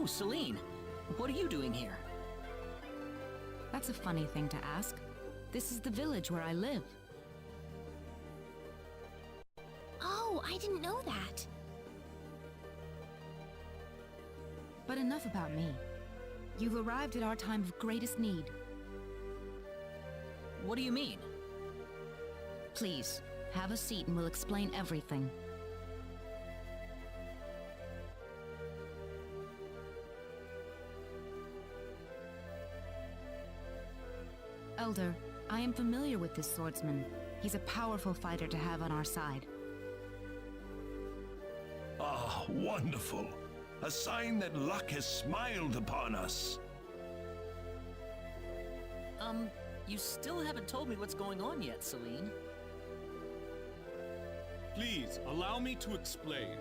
Oh, Celine. What are you doing here? That's a funny thing to ask. This is the village where I live. Oh, I didn't know that. But enough about me. You've arrived at our time of greatest need. What do you mean? Please, have a seat and we'll explain everything. Elder, I am familiar with this swordsman. He's a powerful fighter to have on our side. Ah, wonderful. A sign that luck has smiled upon us. You still haven't told me what's going on yet, Celine. Please, allow me to explain.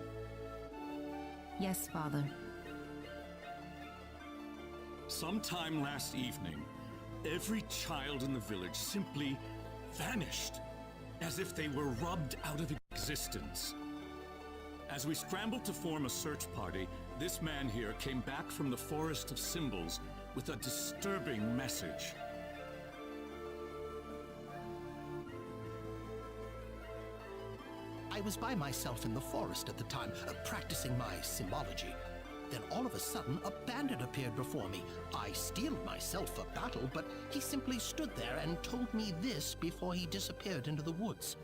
Yes, Father. Sometime last evening, every child in the village simply vanished, as if they were rubbed out of existence. As we scrambled to form a search party, this man here came back from the Forest of Symbols with a disturbing message. I was by myself in the forest at the time, practicing my symbology. Then all of a sudden, a bandit appeared before me. I steeled myself for battle, but he simply stood there and told me this before he disappeared into the woods.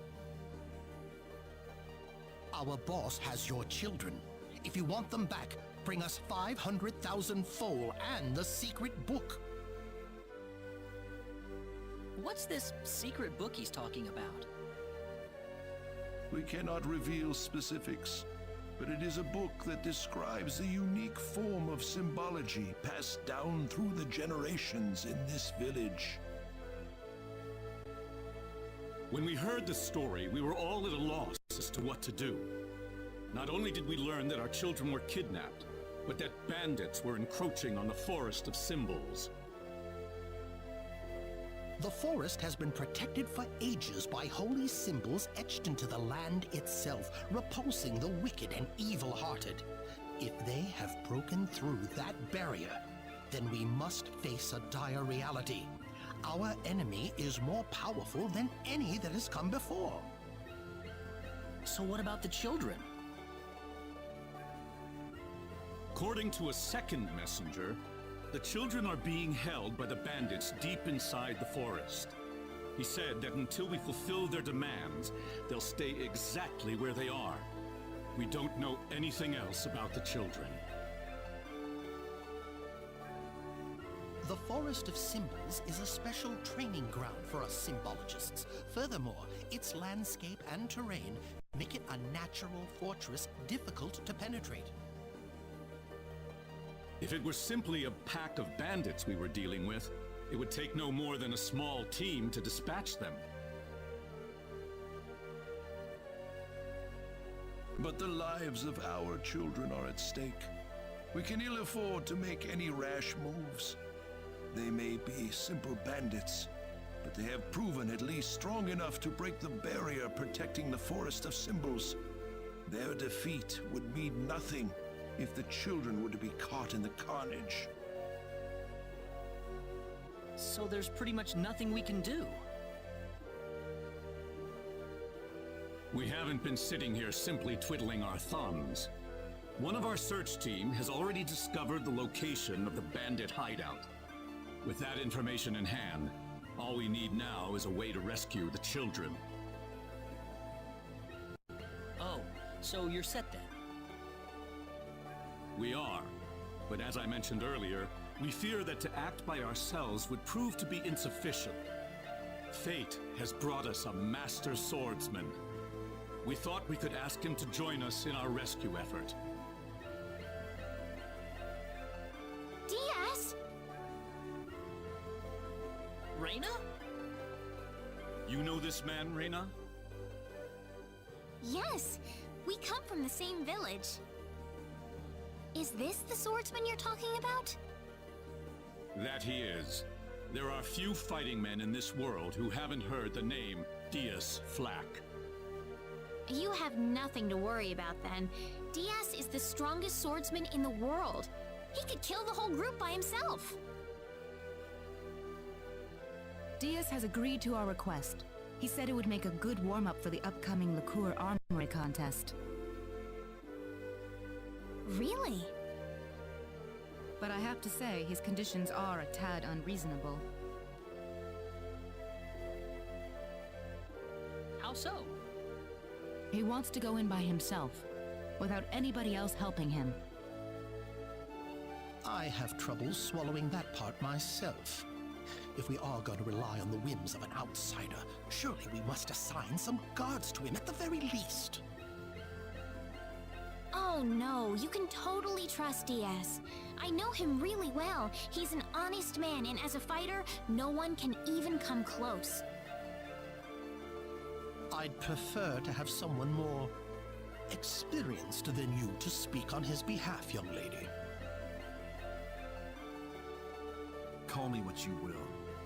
Our boss has your children. If you want them back, bring us 500,000 foal and the secret book. What's this secret book he's talking about? We cannot reveal specifics, but it is a book that describes the unique form of symbology passed down through the generations in this village. When we heard the story, we were all at a loss as to what to do. Not only did we learn that our children were kidnapped, but that bandits were encroaching on the Forest of Symbols. The forest has been protected for ages by holy symbols etched into the land itself, repulsing the wicked and evil-hearted. If they have broken through that barrier, then we must face a dire reality. Our enemy is more powerful than any that has come before. So what about the children? According to a second messenger, the children are being held by the bandits deep inside the forest. He said that until we fulfill their demands, they'll stay exactly where they are. We don't know anything else about the children. The Forest of Symbols is a special training ground for us symbologists. Furthermore, its landscape and terrain make it a natural fortress difficult to penetrate. If it were simply a pack of bandits we were dealing with, it would take no more than a small team to dispatch them. But the lives of our children are at stake. We can ill afford to make any rash moves. They may be simple bandits, but they have proven at least strong enough to break the barrier protecting the Forest of Symbols. Their defeat would mean nothing if the children were to be caught in the carnage. So there's pretty much nothing we can do. We haven't been sitting here simply twiddling our thumbs. One of our search team has already discovered the location of the bandit hideout. With that information in hand, all we need now is a way to rescue the children. Oh, so you're set then? We are, but as I mentioned earlier, we fear that to act by ourselves would prove to be insufficient. Fate has brought us a master swordsman. We thought we could ask him to join us in our rescue effort. DS? Reina? You know this man, Reina? Yes, we come from the same village. Is this the swordsman you're talking about? That he is. There are few fighting men in this world who haven't heard the name Dias Flack. You have nothing to worry about then. Diaz is the strongest swordsman in the world. He could kill the whole group by himself. Diaz has agreed to our request. He said it would make a good warm-up for the upcoming liqueur armory contest. Really? But I have to say, his conditions are a tad unreasonable. How so? He wants to go in by himself, without anybody else helping him. I have trouble swallowing that part myself. If we are going to rely on the whims of an outsider, surely we must assign some guards to him at the very least. Oh no, you can totally trust Diaz. I know him really well. He's an honest man, and as a fighter, no one can even come close. I'd prefer to have someone more experienced than you to speak on his behalf, young lady. Call me what you will,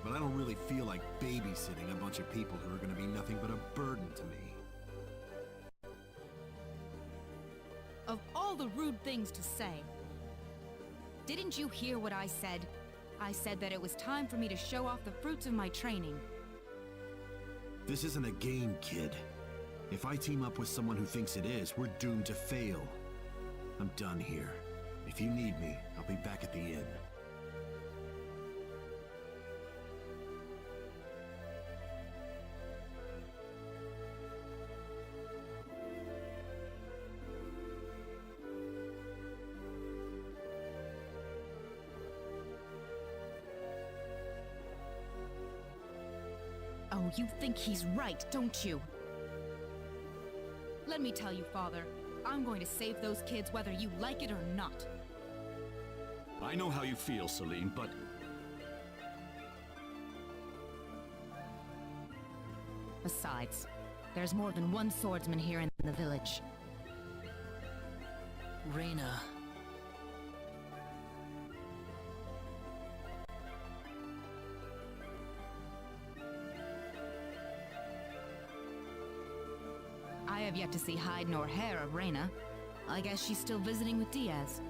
but I don't really feel like babysitting a bunch of people who are going to be nothing but a burden to me. Of all the rude things to say. Didn't you hear what I said? I said that it was time for me to show off the fruits of my training. This isn't a game, kid. If I team up with someone who thinks it is, we're doomed to fail. I'm done here. If you need me, I'll be back at the inn. Oh, you think he's right, don't you? Let me tell you, Father, I'm going to save those kids whether you like it or not. I know how you feel, Celine, but... Besides, there's more than one swordsman here in the village. Reyna. I have yet to see hide nor hair of Reyna. I guess she's still visiting with Diaz.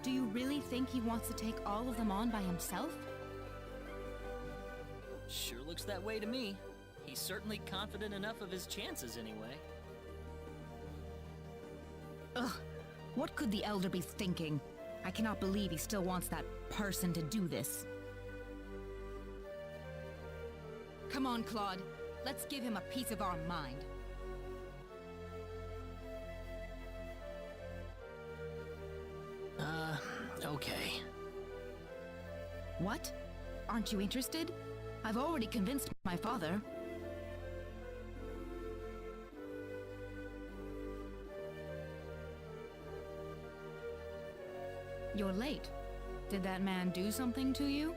Do you really think he wants to take all of them on by himself? Sure looks that way to me. He's certainly confident enough of his chances anyway. Ugh, what could the Elder be thinking? I cannot believe he still wants that person to do this. Come on, Claude. Let's give him a piece of our mind. Okay. What? Aren't you interested? I've already convinced my father. You're late. Did that man do something to you?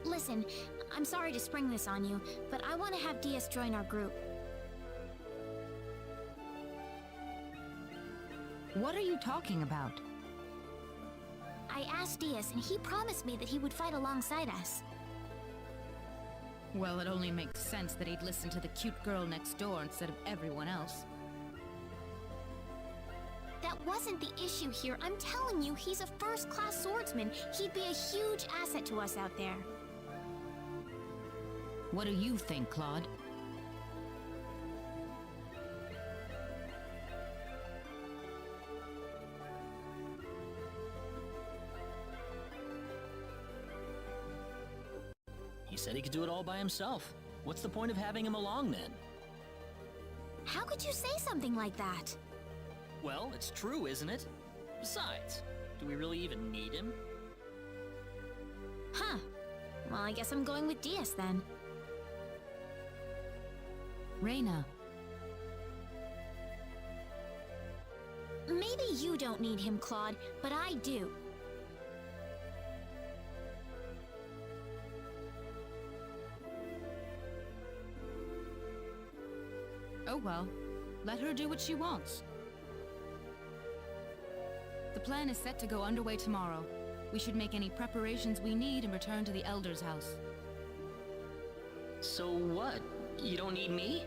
Listen, I'm sorry to spring this on you, but I want to have Diaz join our group. What are you talking about? I asked Diaz, and he promised me that he would fight alongside us. Well, it only makes sense that he'd listen to the cute girl next door instead of everyone else. That wasn't the issue here. I'm telling you, he's a first-class swordsman. He'd be a huge asset to us out there. What do you think, Claude? He said he could do it all by himself. What's the point of having him along then? How could you say something like that? Well, it's true, isn't it? Besides, do we really even need him? Huh. Well, I guess I'm going with Diaz then. Reyna. Maybe you don't need him, Claude, but I do. Oh well, let her do what she wants. The plan is set to go underway tomorrow. We should make any preparations we need and return to the Elder's house. So what? You don't need me?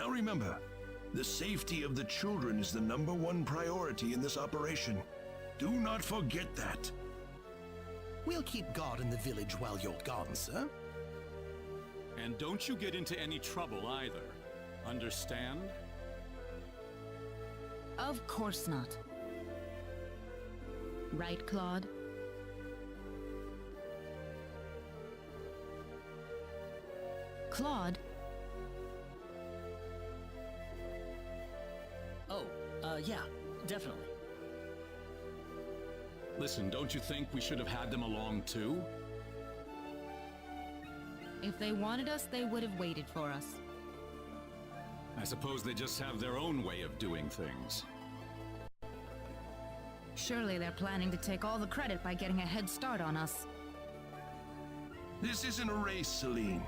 Now remember, the safety of the children is the #1 priority in this operation. Do not forget that. We'll keep guard in the village while you're gone, sir. And don't you get into any trouble either. Understand? Of course not. Right, Claude? Claude? Oh, yeah, definitely. Listen, don't you think we should have had them along too? If they wanted us, they would have waited for us. I suppose they just have their own way of doing things. Surely they're planning to take all the credit by getting a head start on us. This isn't a race, Celine.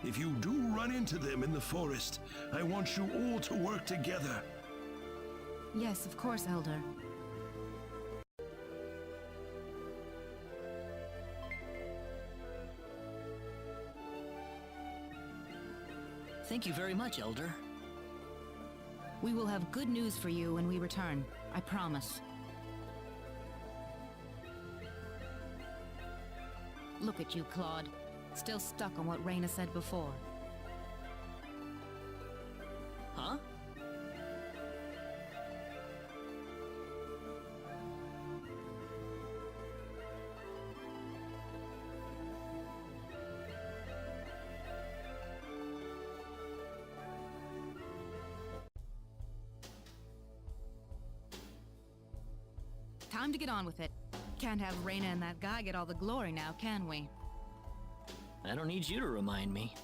If you do run into them in the forest, I want you all to work together. Yes, of course, Elder. Thank you very much, Elder. We will have good news for you when we return. I promise. Look at you, Claude. Still stuck on what Raina said before. Huh? Time to get on with it. Can't have Raina and that guy get all the glory now, can we? I don't need you to remind me.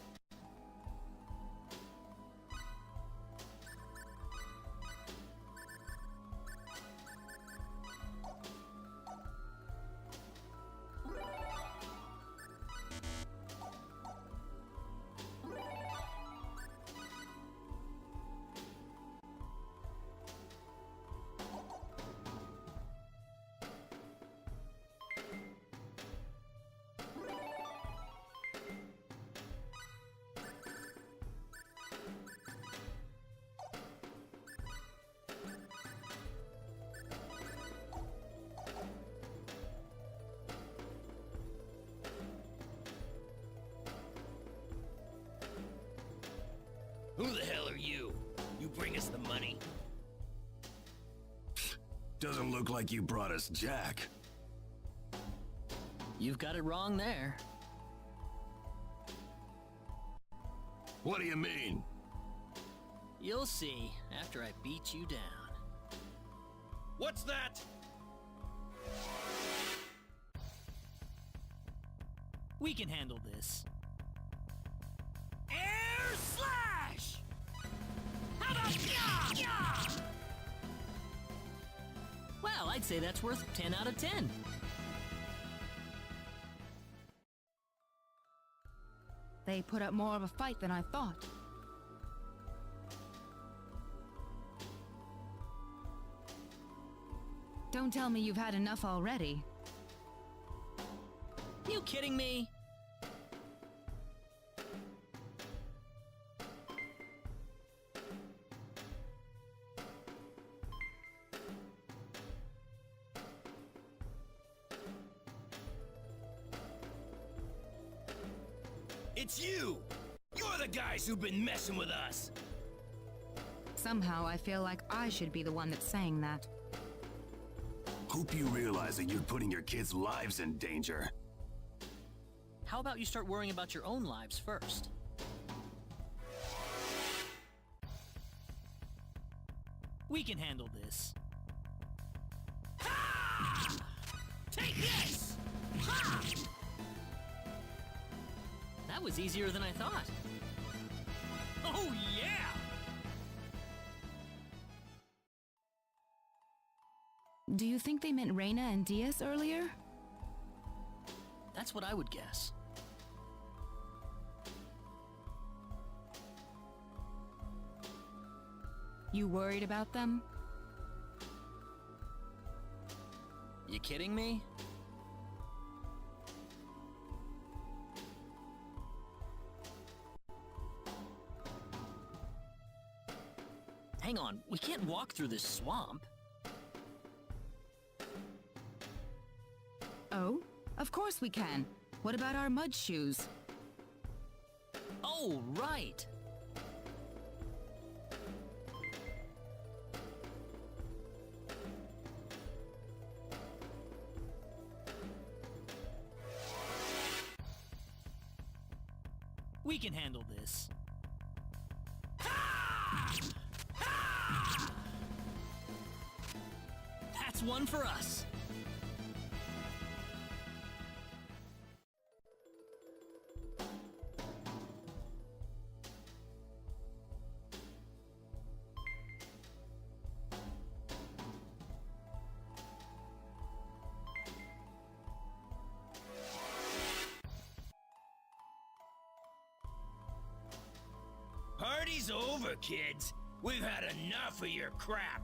Who the hell are you? You bring us the money? Doesn't look like you brought us Jack. You've got it wrong there. What do you mean? You'll see after I beat you down. What's that? We can handle this. Air slash! How about ya? Well, I'd say that's worth 10 out of 10. They put up more of a fight than I thought. Don't tell me you've had enough already. You kidding me? It's you! You're the guys who've been messing with us! Somehow I feel like I should be the one that's saying that. Hope you realize that you're putting your kids' lives in danger. How about you start worrying about your own lives first? We can handle this. Ha! Take this! Ha! That was easier than I thought. Oh, yeah! Do you think they meant Raina and Diaz earlier? That's what I would guess. You worried about them? You kidding me? Hang on, we can't walk through this swamp. Oh? Of course we can. What about our mud shoes? Oh, right! We can handle this. That's one for us. Party's over, kids. We've had enough of your crap.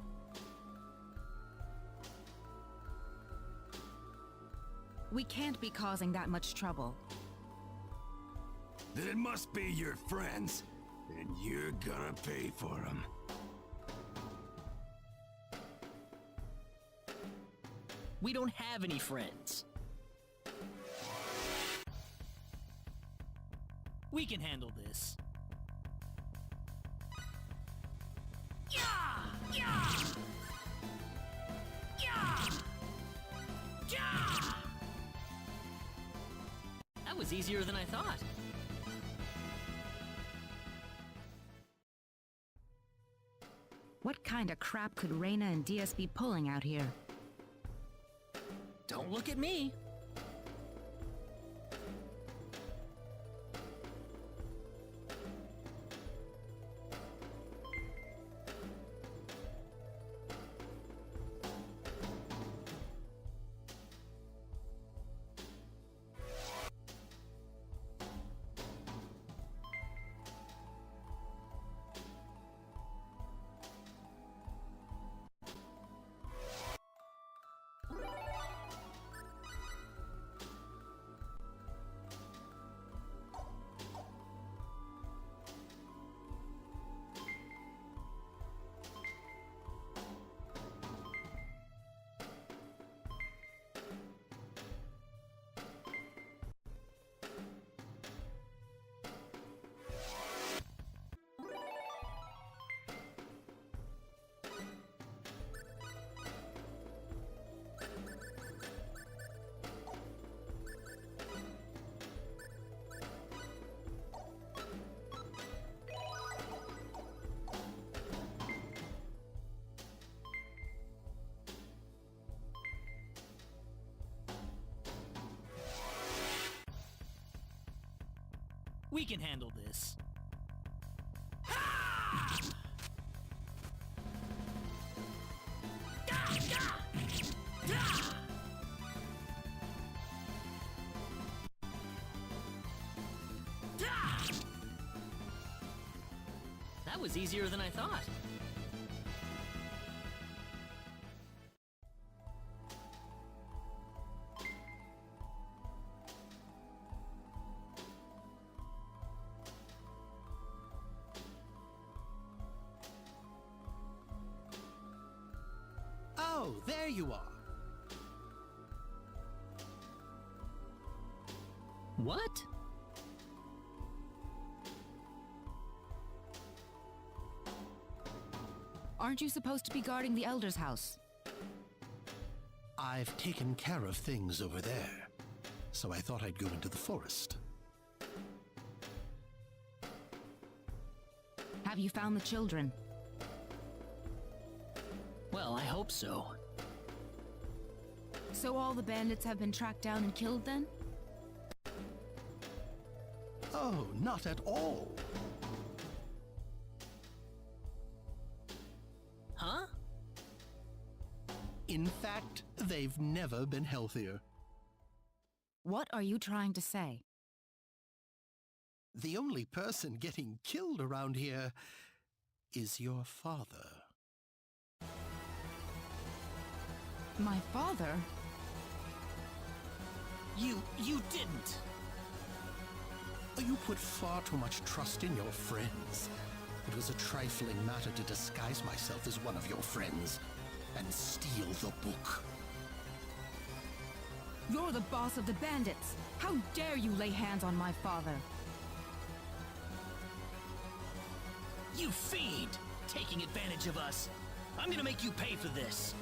We can't be causing that much trouble. Then it must be your friends. And you're gonna pay for them. We don't have any friends. We can handle this. That was easier than I thought. What kind of crap could Reyna and DS be pulling out here? Don't look at me. We can handle this. That was easier than I thought. Oh, there you are. What? Aren't you supposed to be guarding the Elder's house? I've taken care of things over there, so I thought I'd go into the forest. Have you found the children? Well, I hope so. So all the bandits have been tracked down and killed then? Oh, not at all. Huh? In fact, they've never been healthier. What are you trying to say? The only person getting killed around here is your father. My father? You didn't! You put far too much trust in your friends. It was a trifling matter to disguise myself as one of your friends and steal the book. You're the boss of the bandits! How dare you lay hands on my father? You fiend! Taking advantage of us. I'm gonna make you pay for this.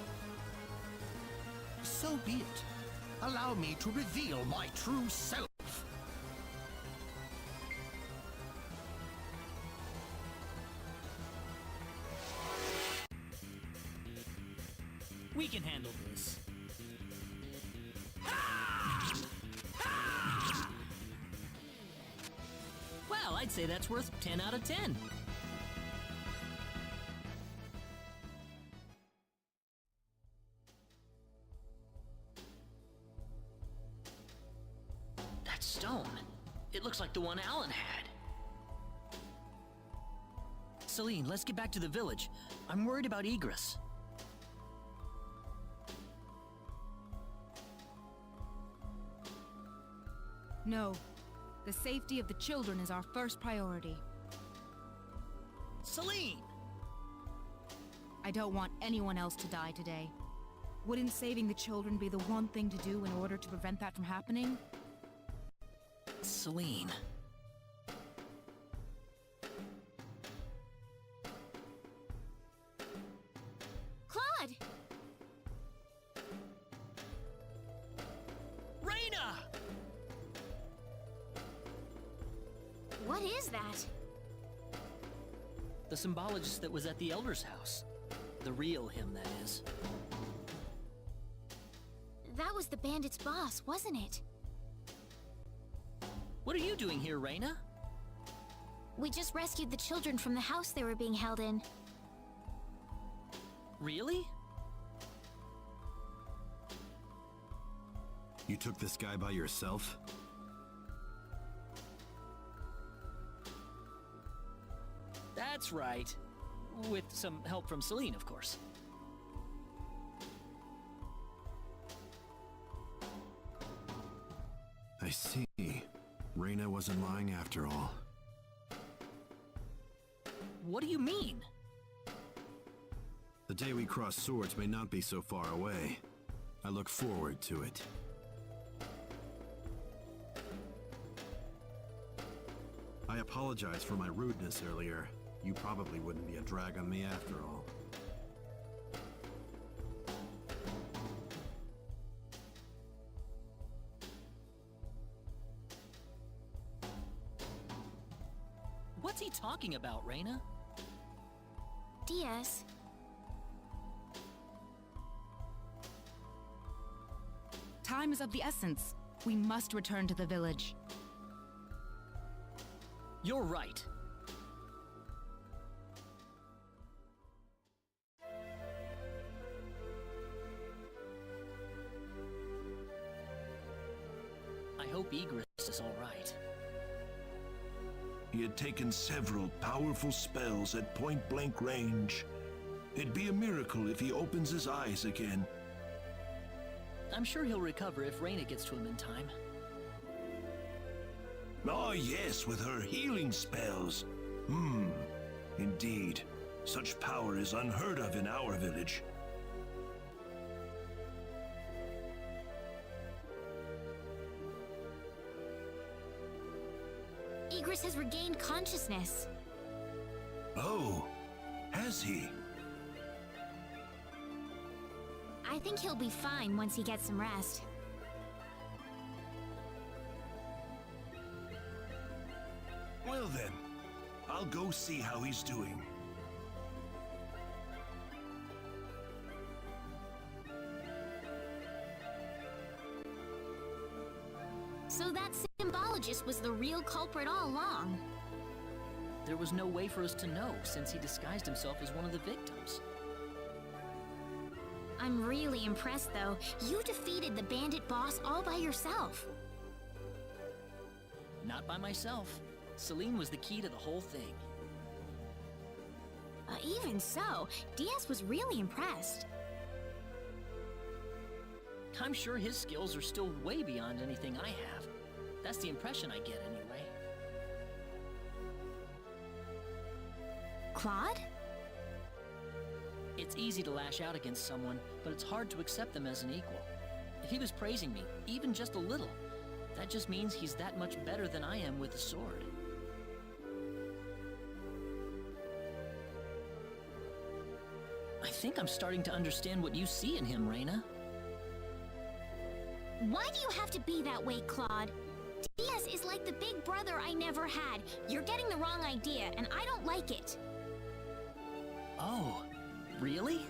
So be it. Allow me to reveal my true self. We can handle this. Well, I'd say that's worth 10 out of 10. That stone. It looks like the one Alan had. Celine, let's get back to the village. I'm worried about Egress. No. The safety of the children is our first priority. Celine! I don't want anyone else to die today. Wouldn't saving the children be the one thing to do in order to prevent that from happening? Celine. Claude! Raina! What is that? The symbologist that was at the Elder's house. The real him, that is. That was the bandit's boss, wasn't it? What are you doing here, Raina? We just rescued the children from the house they were being held in. Really? You took this guy by yourself? That's right. With some help from Celine, of course. I see. Reina wasn't lying after all. What do you mean? The day we cross swords may not be so far away. I look forward to it. I apologize for my rudeness earlier. You probably wouldn't be a drag on me after all. What's he talking about, Raina? Diaz, Time is of the essence. We must return to the village. You're right. I hope Egress is all right. He had taken several powerful spells at point-blank range. It'd be a miracle if he opens his eyes again. I'm sure he'll recover if Raina gets to him in time. Ah, yes, with her healing spells. Indeed. Such power is unheard of in our village. Egress has regained consciousness. Oh, has he? I think he'll be fine once he gets some rest. Well then, I'll go see how he's doing. So that symbologist was the real culprit all along. There was no way for us to know since he disguised himself as one of the victims. I'm really impressed, though. You defeated the bandit boss all by yourself. Not by myself. Celine was the key to the whole thing. Even so, Diaz was really impressed. I'm sure his skills are still way beyond anything I have. That's the impression I get, anyway. Claude? It's easy to lash out against someone, but it's hard to accept them as an equal. If he was praising me, even just a little, that just means he's that much better than I am with the sword. I think I'm starting to understand what you see in him, Reina. Why do you have to be that way, Claude? Diaz is like the big brother I never had. You're getting the wrong idea, and I don't like it. Oh, really?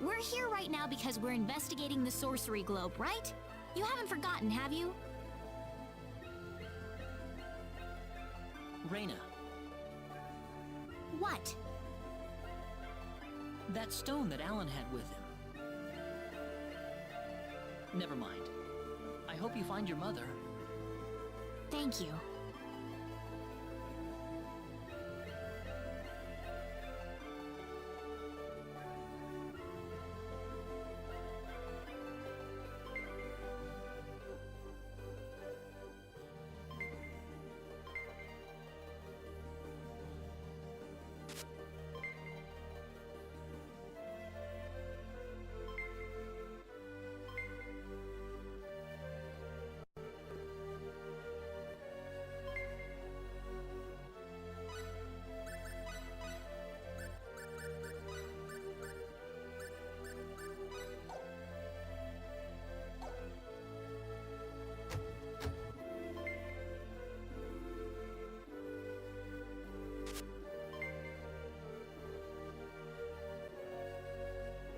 We're here right now because we're investigating the sorcery globe, right? You haven't forgotten, have you? Reina, What? that stone that Alan had with him. Never mind. I hope you find your mother. Thank you.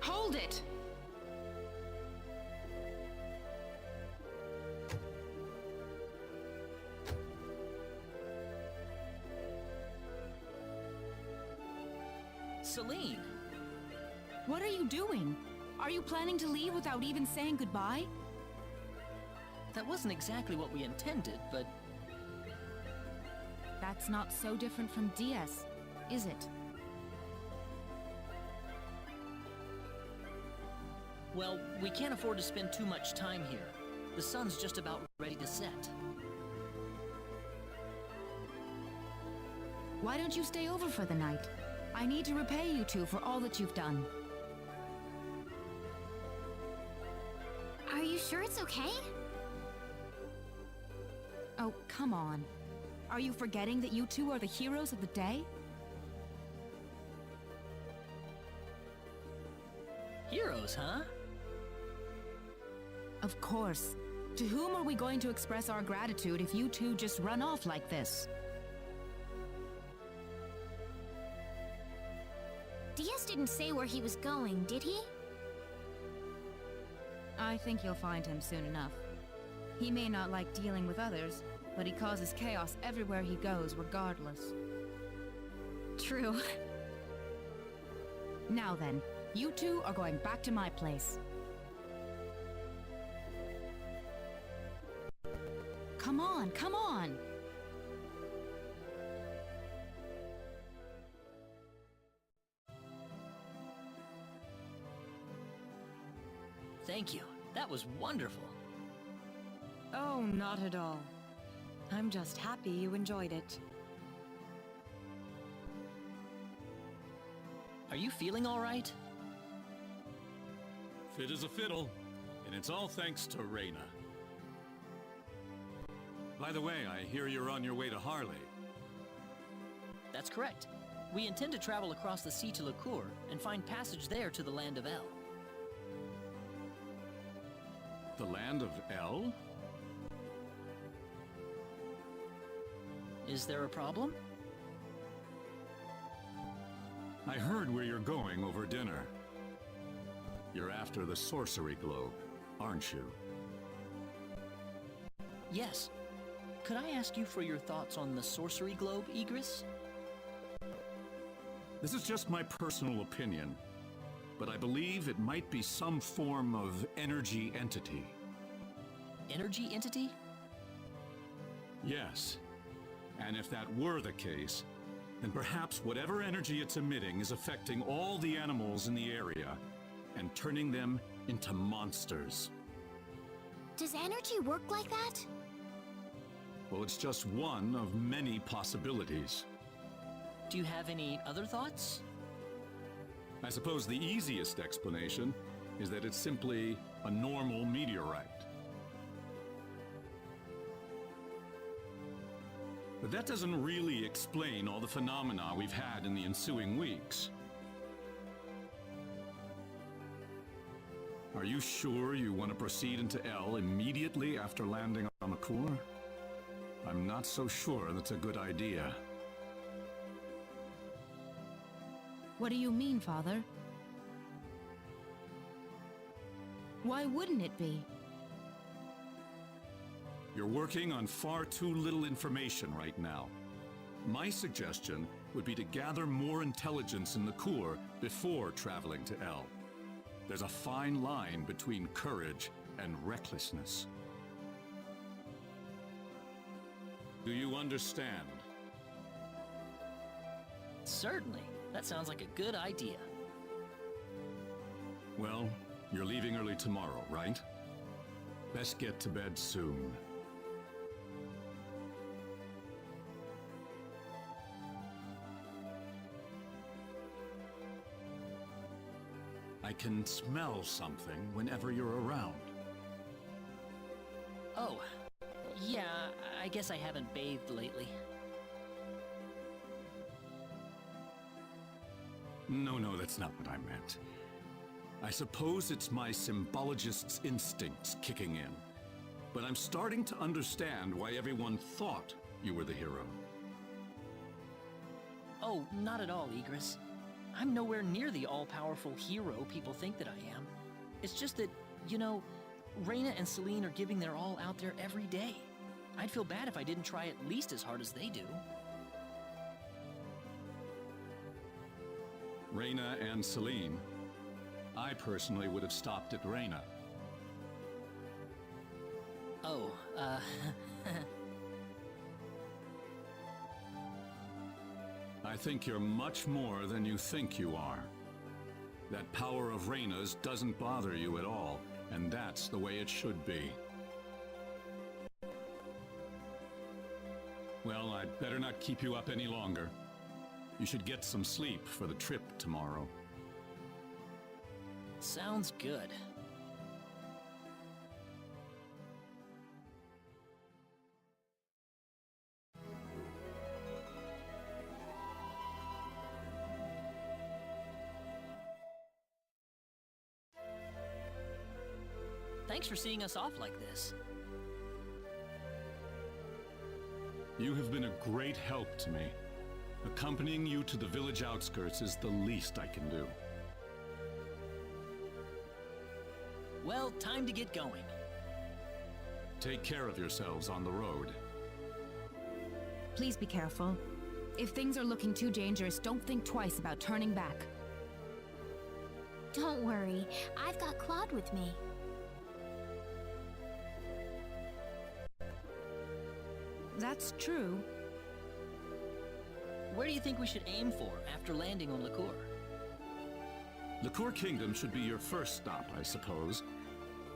Hold it! Celine! What are you doing? Are you planning to leave without even saying goodbye? That wasn't exactly what we intended, but That's not so different from Diaz, is it? well, we can't afford to spend too much time here. The sun's just about ready to set. Why don't you stay over for the night? I need to repay you two for all that you've done. Are you sure it's okay? Oh, come on. Are you forgetting that you two are the heroes of the day? Heroes, huh? Of course. To whom are we going to express our gratitude if you two just run off like this? Diaz didn't say where he was going, did he? I think you'll find him soon enough. He may not like dealing with others, but he causes chaos everywhere he goes, regardless. True. Now then, you two are going back to my place. Come on, come on! Thank you. That was wonderful. Oh, not at all. I'm just happy you enjoyed it. Are you feeling all right? Fit as a fiddle, and it's all thanks to Reina. By the way, I hear you're on your way to Harley. That's correct. We intend to travel across the sea to Licour and find passage there to the land of El. The land of El? Is there a problem? I heard where you're going over dinner. You're after the sorcery globe, aren't you? Yes. Could I ask you for your thoughts on the sorcery globe, Igris? This is just my personal opinion, but I believe it might be some form of energy entity. Energy entity? Yes. And if that were the case, then perhaps whatever energy it's emitting is affecting all the animals in the area and turning them into monsters. Does energy work like that? Well, it's just one of many possibilities. Do you have any other thoughts? I suppose the easiest explanation is that it's simply a normal meteorite. But that doesn't really explain all the phenomena we've had in the ensuing weeks. Are you sure you want to proceed into L immediately after landing on the core? I'm not so sure that's a good idea. What do you mean, Father? Why wouldn't it be? You're working on far too little information right now. My suggestion would be to gather more intelligence in the core before traveling to L. There's a fine line between courage and recklessness. Do you understand? Certainly. That sounds like a good idea. Well, you're leaving early tomorrow, right? Best get to bed soon. I can smell something whenever you're around. Oh, yeah, I guess I haven't bathed lately. No, that's not what I meant. I suppose it's my symbologist's instincts kicking in. But I'm starting to understand why everyone thought you were the hero. Oh, not at all, Igris. I'm nowhere near the all-powerful hero people think that I am. It's just that, you know, Reyna and Celine are giving their all out there every day. I'd feel bad if I didn't try at least as hard as they do. Reyna and Celine. I personally would have stopped at Reyna. Oh, I think you're much more than you think you are. That power of Reyna's doesn't bother you at all, and that's the way it should be. Well, I'd better not keep you up any longer. You should get some sleep for the trip tomorrow. sounds good. Thanks for seeing us off like this. You have been a great help to me. Accompanying you to the village outskirts is the least I can do. Well, time to get going. Take care of yourselves on the road. Please be careful. If things are looking too dangerous, don't think twice about turning back. Don't worry, I've got Claude with me. That's true. Where do you think we should aim for after landing on Liqueur? Liqueur Kingdom should be your first stop, I suppose.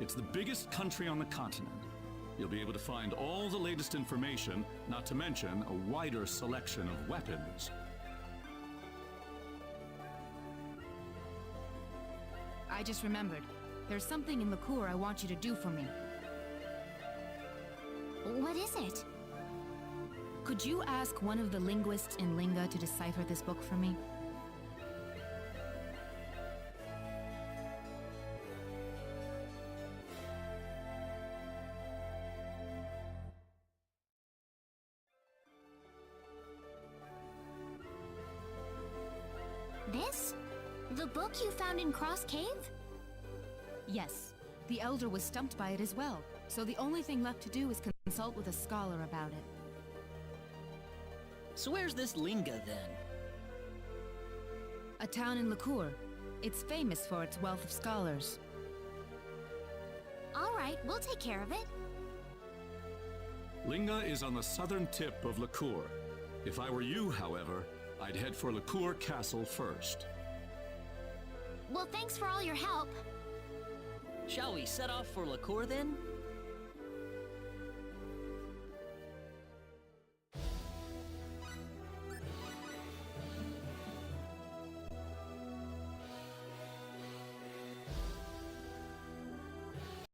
It's the biggest country on the continent. You'll be able to find all the latest information, not to mention a wider selection of weapons. I just remembered. There's something in Liqueur I want you to do for me. What is it? Could you ask one of the linguists in Linga to decipher this book for me? This? The book you found in Cross Cave? Yes. The Elder was stumped by it as well, so the only thing left to do is consult with a scholar about it. So where's this Linga, then? A town in Liqueur. It's famous for its wealth of scholars. All right, we'll take care of it. Linga is on the southern tip of Liqueur. If I were you, however, I'd head for Liqueur Castle first. Well, thanks for all your help. Shall we set off for Liqueur, then?